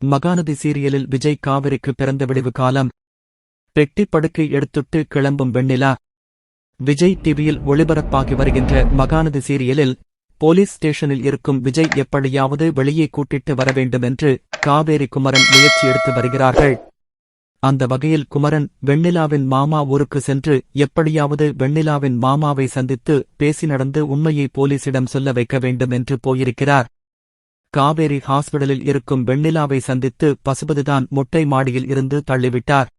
மகாநதி சீரியலில் விஜய் காவிரிக்கு பிறந்த விடிவு காலம். பெட்டி படுக்கை எடுத்துட்டு கிளம்பும் வெண்ணிலா. விஜய் டிவியில் ஒளிபரப்பாகி வருகின்ற மகாநதி சீரியலில் போலீஸ் ஸ்டேஷனில் இருக்கும் விஜய் எப்படியாவது வெளியே கூட்டிட்டு வரவேண்டும் என்று காவேரி குமரன் முயற்சி எடுத்து வருகிறார்கள். அந்த வகையில் குமரன் வெண்ணிலாவின் மாமா ஊருக்கு சென்று எப்படியாவது வெண்ணிலாவின் மாமாவை சந்தித்து பேசி நடந்து உண்மையை போலீசிடம் சொல்ல வைக்க வேண்டும் என்று போயிருக்கிறார். காவேரி ஹாஸ்பிடலில் இருக்கும் வெண்ணிலாவை சந்தித்து பசுபதிதான் மொட்டை மாடியில் இருந்து தள்ளிவிட்டார்.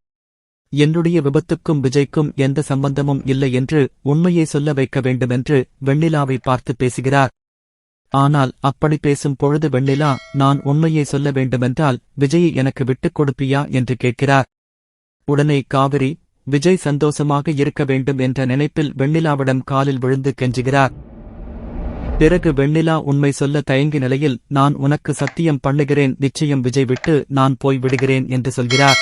என்னுடைய விபத்துக்கும் விஜய்க்கும் எந்த சம்பந்தமும் இல்லை என்று உண்மையை சொல்ல வைக்க வேண்டுமென்று வெண்ணிலாவை பார்த்து பேசுகிறார். ஆனால் அப்படி பேசும் பொழுது வெண்ணிலா, நான் உண்மையை சொல்ல வேண்டுமென்றால் விஜயை எனக்கு விட்டுக் கொடுப்பியா என்று கேட்கிறார். உடனே காவிரி, விஜய் சந்தோஷமாக இருக்க வேண்டும் என்ற நினைப்பில் வெண்ணிலாவிடம் காலில் விழுந்து கெஞ்சுகிறார். பிறகு வெண்ணிலா உண்மை சொல்ல தயங்கி நிலையில், நான் உனக்கு சத்தியம் பண்ணுகிறேன், நிச்சயம் விஜய் விட்டு நான் போய் விடுகிறேன் என்று சொல்கிறார்.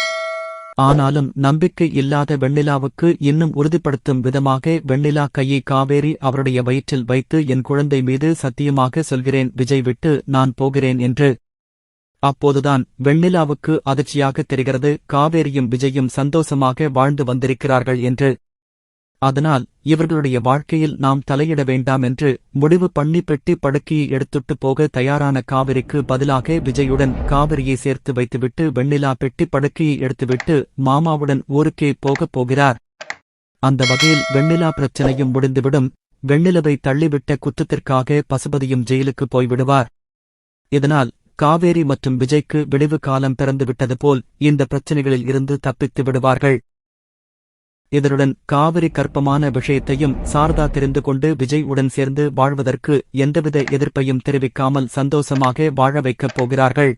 ஆனாலும் நம்பிக்கை இல்லாத வெண்ணிலாவுக்கு இன்னும் உறுதிப்படுத்தும் விதமாக வெண்ணிலா கையை காவேரி அவருடைய வயிற்றில் வைத்து, என் குழந்தை மீது சத்தியமாக சொல்கிறேன், விஜய் விட்டு நான் போகிறேன் என்று. அப்போதுதான் வெண்ணிலாவுக்கு அதிர்ச்சியாக தெரிகிறது, காவேரியும் விஜயும் சந்தோஷமாக வாழ்ந்து வந்திருக்கிறார்கள் என்று. அதனால் இவர்களுடைய வாழ்க்கையில் நாம் தலையிட வேண்டாம் என்று முடிவு பண்ணி பெட்டி படுக்கையை எடுத்துட்டு போக தயாரான காவிரிக்கு பதிலாக விஜயுடன் காவிரியை சேர்த்து வைத்துவிட்டு வெண்ணிலா பெட்டி படுக்கையை எடுத்துவிட்டு மாமாவுடன் ஊருக்கே போகப் போகிறார். அந்த வகையில் வெண்ணிலா பிரச்சனையும் முடிந்துவிடும். வெண்ணிலவை தள்ளிவிட்ட குற்றத்திற்காக பசுபதியும் ஜெயிலுக்கு போய்விடுவார். இதனால் காவேரி மற்றும் விஜய்க்கு விடிவு காலம் பிறந்துவிட்டது போல் இந்த பிரச்சனைகளில் இருந்து தப்பித்து விடுவார்கள். இதனுடன் காவிரி கற்பமான விஷயத்தையும் சாரதா தெரிந்து கொண்டு விஜய் உடன் சேர்ந்து வாழ்வதற்கு எந்தவித எதிர்ப்பையும் தெரிவிக்காமல் சந்தோஷமாக வாழ வைக்கப் போகிறார்கள்.